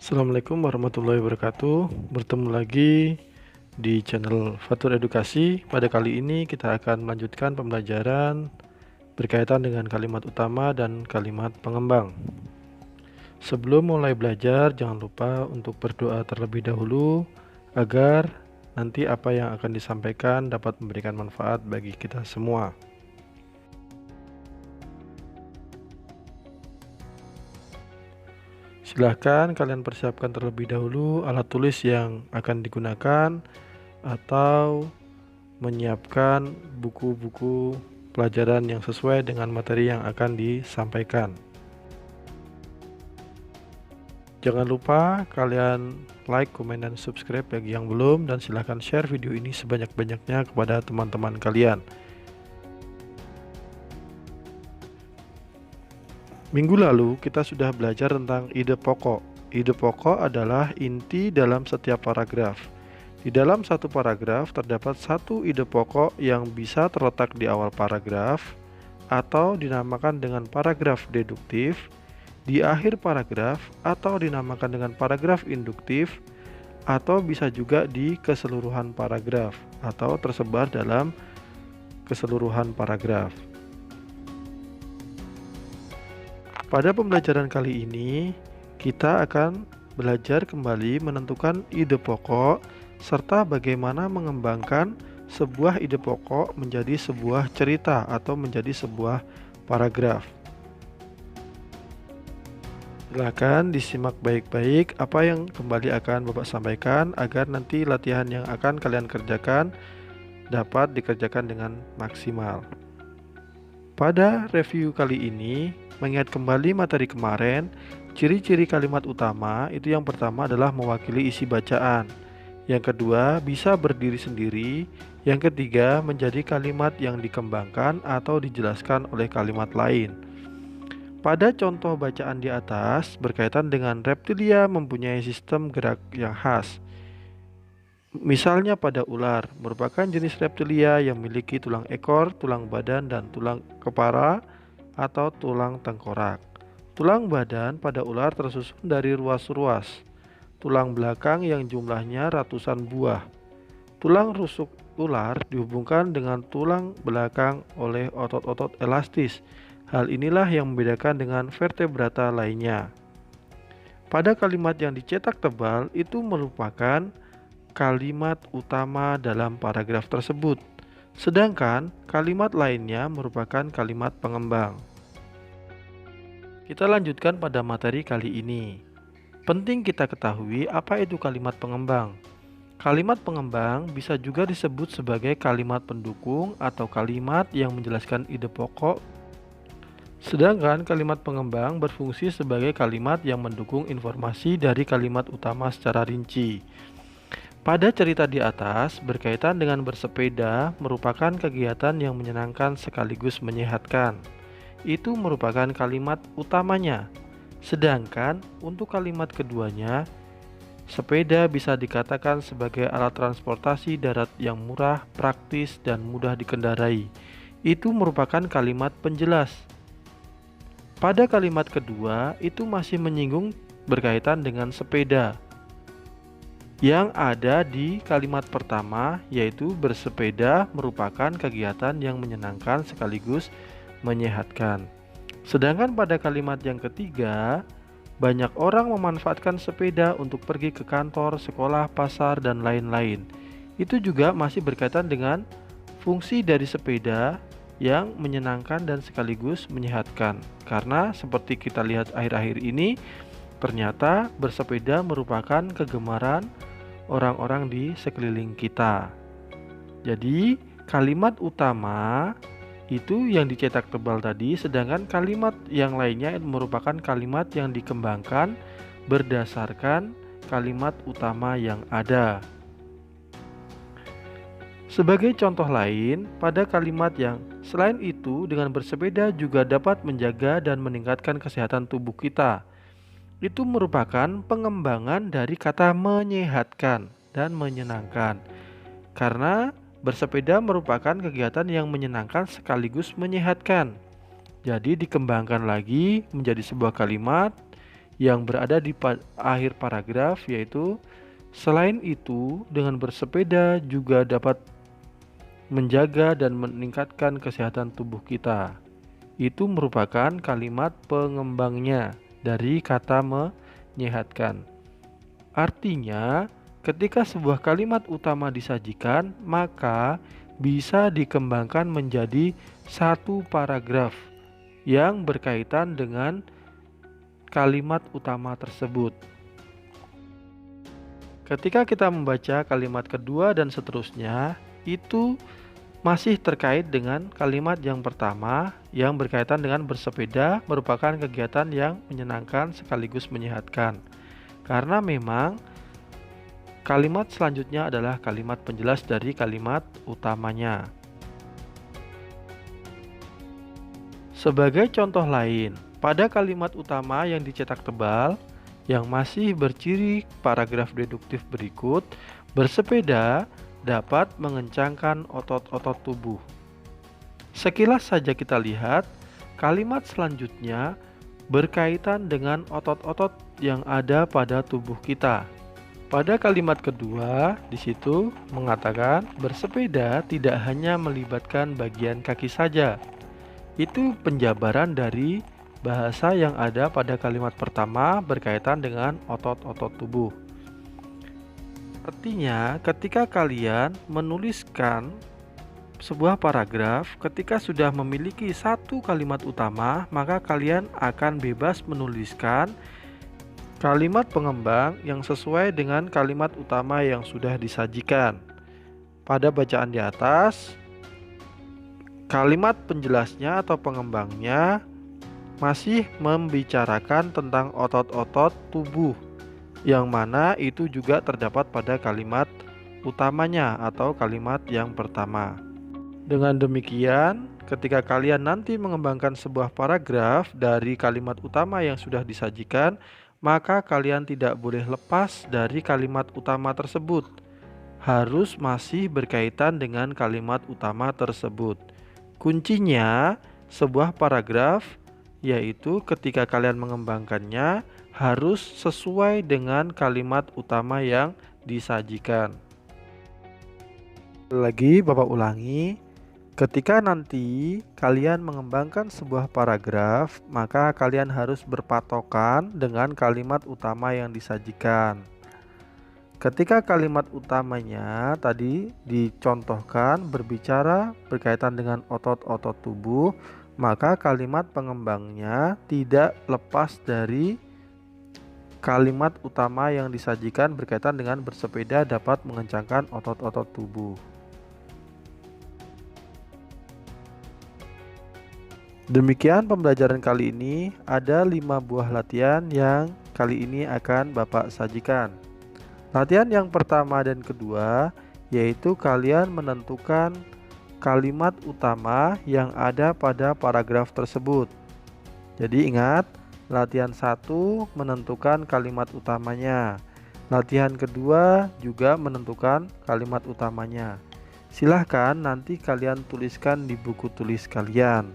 Assalamualaikum warahmatullahi wabarakatuh. Bertemu lagi di channel Fatur Edukasi. Pada kali ini kita akan melanjutkan pembelajaran berkaitan dengan kalimat utama dan kalimat pengembang. Sebelum mulai belajar, jangan lupa untuk berdoa terlebih dahulu agar nanti apa yang akan disampaikan dapat memberikan manfaat bagi kita semua. Silahkan kalian persiapkan terlebih dahulu alat tulis yang akan digunakan atau menyiapkan buku-buku pelajaran yang sesuai dengan materi yang akan disampaikan. Jangan lupa kalian like, komen, dan subscribe bagi yang belum, dan silahkan share video ini sebanyak-banyaknya kepada teman-teman kalian. Minggu lalu kita sudah belajar tentang ide pokok. Ide pokok adalah inti dalam setiap paragraf. Di dalam satu paragraf terdapat satu ide pokok yang bisa terletak di awal paragraf atau dinamakan dengan paragraf deduktif, di akhir paragraf atau dinamakan dengan paragraf induktif, atau bisa juga di keseluruhan paragraf atau tersebar dalam keseluruhan paragraf. Pada pembelajaran kali ini, kita akan belajar kembali menentukan ide pokok serta bagaimana mengembangkan sebuah ide pokok menjadi sebuah cerita atau menjadi sebuah paragraf. Silakan disimak baik-baik apa yang kembali akan Bapak sampaikan agar nanti latihan yang akan kalian kerjakan dapat dikerjakan dengan maksimal. Pada review kali ini, mengingat kembali materi kemarin, ciri-ciri kalimat utama itu yang pertama adalah mewakili isi bacaan. Yang kedua, bisa berdiri sendiri. Yang ketiga, menjadi kalimat yang dikembangkan atau dijelaskan oleh kalimat lain. Pada contoh bacaan di atas, berkaitan dengan reptilia mempunyai sistem gerak yang khas. Misalnya pada ular, merupakan jenis reptilia yang memiliki tulang ekor, tulang badan, dan tulang kepala atau tulang tengkorak. Tulang badan pada ular tersusun dari ruas-ruas. Tulang belakang yang jumlahnya ratusan buah. Tulang rusuk ular dihubungkan dengan tulang belakang oleh otot-otot elastis. Hal inilah yang membedakan dengan vertebrata lainnya. Pada kalimat yang dicetak tebal itu merupakan kalimat utama dalam paragraf tersebut, sedangkan kalimat lainnya merupakan kalimat pengembang. Kita lanjutkan pada materi kali ini. Penting kita ketahui apa itu kalimat pengembang. Kalimat pengembang bisa juga disebut sebagai kalimat pendukung atau kalimat yang menjelaskan ide pokok. Sedangkan kalimat pengembang berfungsi sebagai kalimat yang mendukung informasi dari kalimat utama secara rinci. Pada cerita di atas, berkaitan dengan bersepeda merupakan kegiatan yang menyenangkan sekaligus menyehatkan. Itu merupakan kalimat utamanya. Sedangkan untuk kalimat keduanya, sepeda bisa dikatakan sebagai alat transportasi darat yang murah, praktis, dan mudah dikendarai. Itu merupakan kalimat penjelas. Pada kalimat kedua, itu masih menyinggung berkaitan dengan sepeda. Yang ada di kalimat pertama, yaitu bersepeda merupakan kegiatan yang menyenangkan sekaligus menyehatkan. Sedangkan pada kalimat yang ketiga, banyak orang memanfaatkan sepeda untuk pergi ke kantor, sekolah, pasar, dan lain-lain. Itu juga masih berkaitan dengan fungsi dari sepeda yang menyenangkan dan sekaligus menyehatkan. Karena seperti kita lihat akhir-akhir ini, ternyata bersepeda merupakan kegemaran orang-orang di sekeliling kita. Jadi kalimat utama itu yang dicetak tebal tadi, sedangkan kalimat yang lainnya merupakan kalimat yang dikembangkan berdasarkan kalimat utama yang ada. Sebagai contoh lain, pada kalimat yang selain itu dengan bersepeda juga dapat menjaga dan meningkatkan kesehatan tubuh kita. Itu merupakan pengembangan dari kata menyehatkan dan menyenangkan. Karena bersepeda merupakan kegiatan yang menyenangkan sekaligus menyehatkan. Jadi dikembangkan lagi menjadi sebuah kalimat yang berada di akhir paragraf, yaitu selain itu dengan bersepeda juga dapat menjaga dan meningkatkan kesehatan tubuh kita. Itu merupakan kalimat pengembangnya dari kata menyehatkan. Artinya, ketika sebuah kalimat utama disajikan, maka bisa dikembangkan menjadi satu paragraf yang berkaitan dengan kalimat utama tersebut. Ketika kita membaca kalimat kedua dan seterusnya, itu masih terkait dengan kalimat yang pertama yang berkaitan dengan bersepeda merupakan kegiatan yang menyenangkan sekaligus menyehatkan. Karena memang kalimat selanjutnya adalah kalimat penjelas dari kalimat utamanya. Sebagai contoh lain, pada kalimat utama yang dicetak tebal yang masih berciri paragraf deduktif berikut, bersepeda dapat mengencangkan otot-otot tubuh. Sekilas saja kita lihat, kalimat selanjutnya berkaitan dengan otot-otot yang ada pada tubuh kita. Pada kalimat kedua, di situ mengatakan bersepeda tidak hanya melibatkan bagian kaki saja. Itu penjabaran dari bahasa yang ada pada kalimat pertama berkaitan dengan otot-otot tubuh. Artinya, ketika kalian menuliskan sebuah paragraf, ketika sudah memiliki satu kalimat utama, maka kalian akan bebas menuliskan kalimat pengembang yang sesuai dengan kalimat utama yang sudah disajikan. Pada bacaan di atas, kalimat penjelasnya atau pengembangnya masih membicarakan tentang otot-otot tubuh, yang mana itu juga terdapat pada kalimat utamanya atau kalimat yang pertama. Dengan demikian, ketika kalian nanti mengembangkan sebuah paragraf dari kalimat utama yang sudah disajikan, maka kalian tidak boleh lepas dari kalimat utama tersebut. Harus masih berkaitan dengan kalimat utama tersebut. Kuncinya sebuah paragraf yaitu ketika kalian mengembangkannya harus sesuai dengan kalimat utama yang disajikan. Lagi Bapak ulangi, ketika nanti kalian mengembangkan sebuah paragraf, maka kalian harus berpatokan dengan kalimat utama yang disajikan. Ketika kalimat utamanya tadi dicontohkan berbicara berkaitan dengan otot-otot tubuh, maka kalimat pengembangnya tidak lepas dari kalimat utama yang disajikan berkaitan dengan bersepeda dapat mengencangkan otot-otot tubuh. Demikian pembelajaran kali ini, ada 5 buah latihan yang kali ini akan Bapak sajikan. Latihan yang pertama dan kedua yaitu kalian menentukan kalimat utama yang ada pada paragraf tersebut. Jadi ingat, latihan 1 menentukan kalimat utamanya. Latihan kedua juga menentukan kalimat utamanya. Silahkan nanti kalian tuliskan di buku tulis kalian.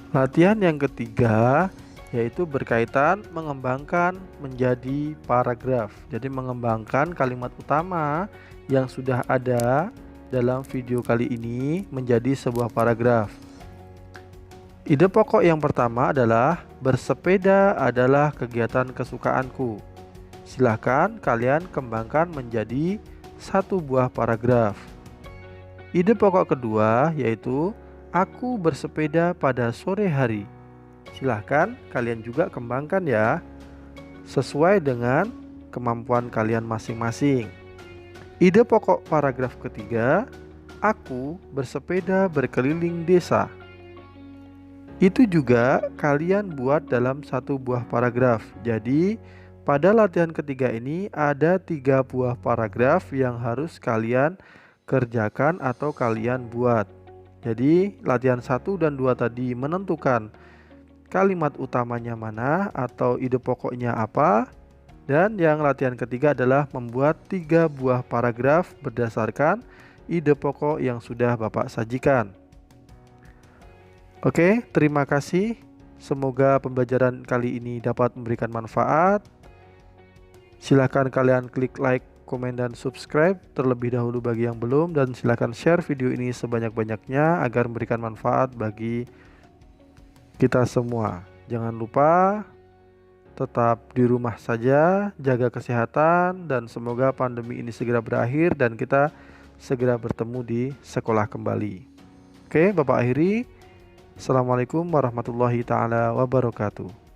Latihan yang ketiga yaitu berkaitan mengembangkan menjadi paragraf. Jadi mengembangkan kalimat utama yang sudah ada dalam video kali ini menjadi sebuah paragraf. Ide pokok yang pertama adalah bersepeda adalah kegiatan kesukaanku. Silahkan kalian kembangkan menjadi satu buah paragraf. Ide pokok kedua yaitu aku bersepeda pada sore hari. Silahkan kalian juga kembangkan ya, sesuai dengan kemampuan kalian masing-masing. Ide pokok paragraf ketiga, aku bersepeda berkeliling desa. Itu juga kalian buat dalam satu buah paragraf. Jadi pada latihan ketiga ini ada 3 buah paragraf yang harus kalian kerjakan atau kalian buat. Jadi latihan 1 dan 2 tadi menentukan kalimat utamanya mana atau ide pokoknya apa. Dan yang latihan ketiga adalah membuat 3 buah paragraf berdasarkan ide pokok yang sudah Bapak sajikan. Oke, terima kasih. Semoga pembelajaran kali ini dapat memberikan manfaat. Silahkan kalian klik like, komen, dan subscribe terlebih dahulu bagi yang belum. Dan silahkan share video ini sebanyak-banyaknya agar memberikan manfaat bagi kita semua. Jangan lupa tetap di rumah saja, jaga kesehatan, dan semoga pandemi ini segera berakhir dan kita segera bertemu di sekolah kembali. Oke, Bapak akhiri. Assalamualaikum warahmatullahi taala wabarakatuh.